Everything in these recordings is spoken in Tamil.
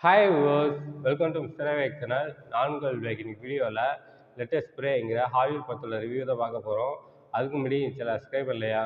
Hi viewers, welcome to mister wake channel. நான் உங்கள் வேக். இன்னைக்கு வீடியோவில் லேட்டஸ்ட் ஸ்ப்ரேங்கிற ஹாலிவுட் படத்தோட ரிவ்யூ தான் பார்க்க போகிறோம். அதுக்கு முன்னாடி சில சப்ஸ்கிரைப் இல்லையா,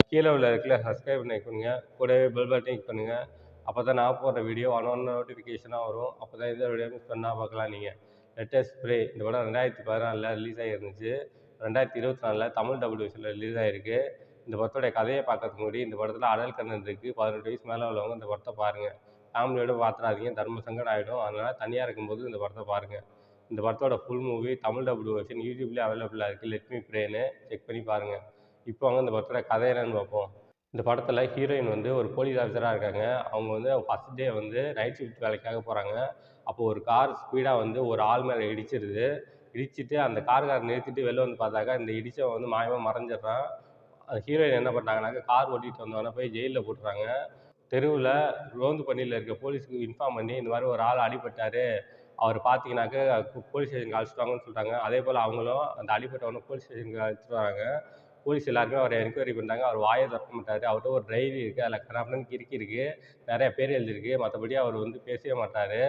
கீழே உள்ள இருக்குல்ல சப்ஸ்கிரைப் பண்ணிக்கோங்க. கூடவே பெல் பட்டன் கிளிக் பண்ணுங்கள். அப்போ தான் நான் போடுற வீடியோ ஒன் நோட்டிஃபிகேஷனாக வரும். அப்போ தான் இந்த வீடியோ மிஸ் பண்ணால் பார்க்கலாம். நீங்கள் லேட்டஸ்ட் ஸ்ப்ரே இந்த படம் 2014 ரிலீஸ் ஆகிருந்துச்சு. 2024 தமிழ் டபுள் விஷயத்தில் ரிலீஸ் ஆகிருக்கு. இந்த படத்தோடைய கதையை பார்க்கறதுக்கு முன்னாடி இந்த படத்தில் அடல் கண்டென்ட் இருக்குது. 18 வயசு மேலே உள்ளவங்க இந்த படத்தை பாருங்கள். ஃபேமிலியோட பார்த்துறாதீங்க, தர்ம சங்கடம் ஆகிடும். அதனால் தனியாக இருக்கும்போது இந்த படத்தை பாருங்கள். இந்த படத்தோட full movie Tamil dubbed version யூடியூப்லேயே அவைலபிளாக இருக்குது. லெட் மீ ப்ரேன்னு செக் பண்ணி பாருங்கள். இப்போ அவங்க இந்த படத்தோட கதை என்னன்னு பார்ப்போம். இந்த படத்தில் ஹீரோயின் வந்து ஒரு போலீஸ் ஆஃபீஸராக இருக்காங்க. அவங்க வந்து ஃபஸ்ட் டே வந்து நைட் ஷிஃப்ட் வேலைக்காக போகிறாங்க. அப்போது ஒரு கார் ஸ்பீடாக வந்து ஒரு ஆள் மேலே இடிச்சிருது. இடிச்சிட்டு அந்த கார்காரர் நிறுத்திட்டு வெளில வந்து பார்த்தாக்கா இந்த இடிச்சவன் வந்து மாயமாக மறைஞ்சிடுறான். ஹீரோயின் என்ன பண்ணுறாங்கனாக்கா கார் ஓட்டிகிட்டு வந்தவொடனே போய் ஜெயிலில் போட்டுறாங்க. தெருவில் ரோந்து பணியில் இருக்க போலீஸுக்கு இன்ஃபார்ம் பண்ணி இந்த மாதிரி ஒரு ஆள் அடிபட்டார், அவர் பார்த்தீங்கன்னாக்க போலீஸ் ஸ்டேஷனுக்கு அழைச்சிட்டு வாங்கன்னு சொல்லிட்டாங்க. அதே போல் அவங்களும் அந்த அடிபட்டவனை போலீஸ் ஸ்டேஷனுக்கு அழைச்சிட்டு வராங்க. போலீஸ் எல்லாருமே அவரை என்கொயரி பண்ணுறாங்க. அவர் வாயை திறக்க மாட்டார். அவர்கிட்ட ஒரு டைரி இருக்குது, அதில் கண்ணாபின்னு கிறுக்கி இருக்குது, நிறைய பேர் எழுதிருக்கு. மற்றபடி அவர் வந்து பேசவே மாட்டார்.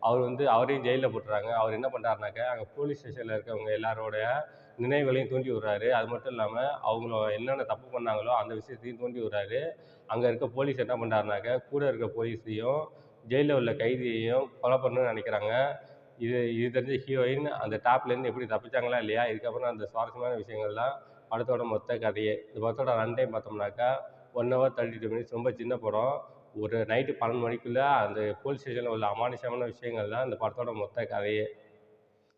அவர் வந்து அவரையும் ஜெயிலில் போட்டுறாங்க. அவர் என்ன பண்ணுறாருனாக்க அங்கே போலீஸ் ஸ்டேஷனில் இருக்கவங்க எல்லாரோடைய நினைவுகளையும் தூண்டி விடுறாரு. அது மட்டும் இல்லாமல் அவங்கள என்னென்ன தப்பு பண்ணாங்களோ அந்த விஷயத்தையும் தூண்டி விடுறாரு. அங்கே இருக்க போலீஸ் என்ன பண்ணுறாருனாக்க கூட இருக்க போலீஸையும் ஜெயிலில் உள்ள கைதியையும் கொலை பண்ணணும்னு நினைக்கிறாங்க. இது தெரிஞ்ச ஹீரோயின் அந்த டாப்லேருந்து எப்படி தப்பிச்சாங்களா இல்லையா, இதுக்கப்புறம் அந்த சுவாரஸ்யமான விஷயங்கள் தான் படத்தோட மொத்த கதையே. இந்த படத்தோட ரன் டைம் பார்த்தோம்னாக்கா 1 hour 32 minutes. ரொம்ப சின்ன படம். ஒரு நைட்டு 12 மணிக்குள்ளே அந்த போலீஸ் ஸ்டேஷனில் உள்ள அமானுஷமான விஷயங்கள் தான் இந்த படத்தோட மொத்த கதையே.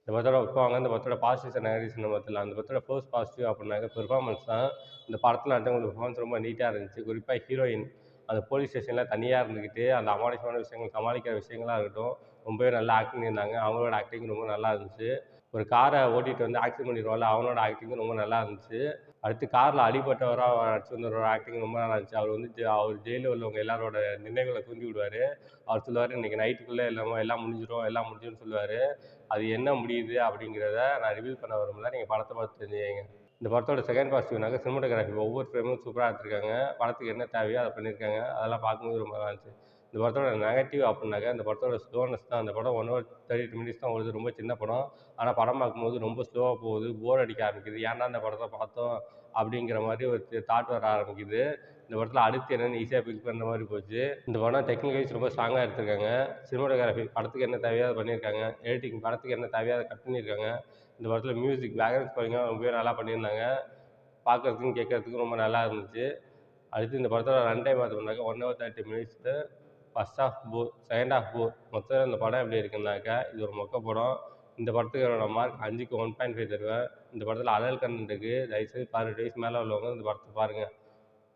இந்த படத்தோட இப்போ வாங்க இந்த படத்தோட பாசிட்டிவ்ஸ் அண்ட் நெகட்டிவ்ஸ் பார்த்துடலாம். அந்த படத்தோட ஃபர்ஸ்ட் பாசிட்டிவ் அப்படின்னாக்க பெர்ஃபார்மன்ஸ் தான். இந்த படத்தில் நடிச்சவங்க பெர்ஃபார்மன்ஸ் ரொம்ப நீட்டாக இருந்துச்சு. குறிப்பாக ஹீரோயின் அந்த போலீஸ் ஸ்டேஷனில் தனியாக இருந்துக்கிட்டு அந்த அமானுஷமான விஷயங்கள் சமாளிக்கிற விஷயங்களாக இருக்கட்டும், ரொம்பவே நல்லா ஆக்டிங் பண்ணியிருந்தாங்க. அவங்களோட ஆக்டிங் ரொம்ப நல்லா இருந்துச்சு. ஒரு காரை ஓட்டிகிட்டு வந்து ஆக்சிடென்ட் பண்ணிடுவாங்கல்ல, அவனோட ஆக்டிங்கும் ரொம்ப நல்லா இருந்துச்சு. அடுத்து காரில் அடிபட்டவராக நடிச்சிருந்தவரோட ஆக்டிங் ரொம்ப நல்லா இருந்துச்சு. அவர் வந்து அவர் ஜெயிலில் உள்ளவங்க எல்லாரோட நினைவுகளை தூண்டி விடுவார். அவர் சொல்லுவார், இன்றைக்கி நைட்டுக்குள்ளே எல்லாம் முடிஞ்சிடும்னு சொல்லுவார். அது என்ன முடியுது அப்படிங்கிறத நான் ரிவீல் பண்ண விரும்பல. நீங்கள் படத்தை பார்த்து தெரிஞ்சுக்கங்க. இந்த படத்தோட செகண்ட் பாசிட்டிவ்னாக்க சினிமாட்டோகிராஃபி. ஒவ்வொரு ஃப்ரேமும் சூப்பராக எடுத்திருக்காங்க. படத்துக்கு என்ன தேவையோ அதை பண்ணியிருக்காங்க. அதெல்லாம் பார்க்கும்போது ரொம்ப நல்லா இருந்துச்சு. இந்த படத்தோட நெகட்டிவ் அப்படின்னாக்க இந்த படத்தோட ஸ்லோனஸ் தான். அந்த படம் 1 hour 32 minutes தான் ஓடுது. ரொம்ப சின்ன படம். ஆனால் படம் பார்க்கும்போது ரொம்ப ஸ்லோவாக போகுது. போர் அடிக்க ஆரம்பிக்குது. ஏன்டா இந்த படத்தை பார்த்தோம் அப்படிங்கிற மாதிரி ஒரு தாட் வர ஆரம்பிக்குது. இந்த படத்தில் அடுத்து என்னென்னு ஈஸியாக பிக் பண்ணுற மாதிரி போச்சு. இந்த படம் டெக்னிக்கல் வைஸ் ரொம்ப ஸ்ட்ராங்காக எடுத்திருக்காங்க. சினிமாட்டோகிராஃபி படத்துக்கு என்ன தேவையோ அதை பண்ணியிருக்காங்க. எடிட்டிங் படத்துக்கு என்ன தேவையோ அதை கட் பண்ணியிருக்காங்க. இந்த படத்தில் மியூசிக் பேக்ரவுண்ட் ஸ்கோரிங்காக ரொம்பவே நல்லா பண்ணியிருந்தாங்க. பார்க்குறதுக்கும் கேட்குறதுக்கும் ரொம்ப நல்லா இருந்துச்சு. அடுத்து இந்த படத்தோட ரன் டைம் பார்த்தோம்னாக்கா 1 hour 30 minutes. ஃபர்ஸ்ட் ஹாஃப் போர், செகண்ட் ஹாஃப் போர். மொத்தம் இந்த படம் எப்படி இருக்குன்னாக்கா இது ஒரு மொக்க படம். இந்த படத்துக்கு என்னோட மார்க் 5க்கு 1.5 தருவேன். இந்த படத்தில் அடல் கண்டென்ட் இருக்குது. தயவுசெய்து 18 வயசு மேலே உள்ளவங்க இந்த படத்தை பாருங்கள்.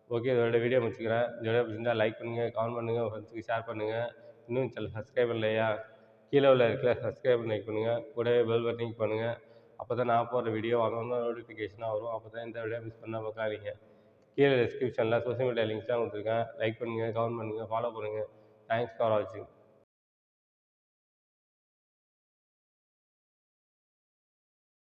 ஓகே, இதோட வீடியோ முடிச்சுக்கிறேன். இந்த வீடியோ பிடிச்சிருந்தா லைக் பண்ணுங்கள், கமெண்ட் பண்ணுங்கள், உங்கள் ஃப்ரெண்ட்ஸுக்கு ஷேர் பண்ணுங்கள். இன்னும் சில சப்ஸ்கிரைப் இல்லையா, கீழே உள்ள இருக்கிற சப்ஸ்கிரைப் பண்ணுங்கள். கூடவே பெல் பட்டன் கிளிக் பண்ணுங்கள். அப்போ தான் நான் போடுற வீடியோ நோட்டிஃபிகேஷனாக வரும். அப்போ தான் இந்த வீடியோ மிஸ் பண்ணால் பார்க்காதீங்க. கீழே டிஸ்கிரிப்ஷனில் சோஷியல் மீடியா லிங்க்ஸ்லாம் கொடுத்துருக்கேன். லைக் பண்ணுங்கள், கமெண்ட் பண்ணுங்கள், ஃபாலோ பண்ணுங்கள். தேங்க்ஸ் ஃபார் வாட்சிங்.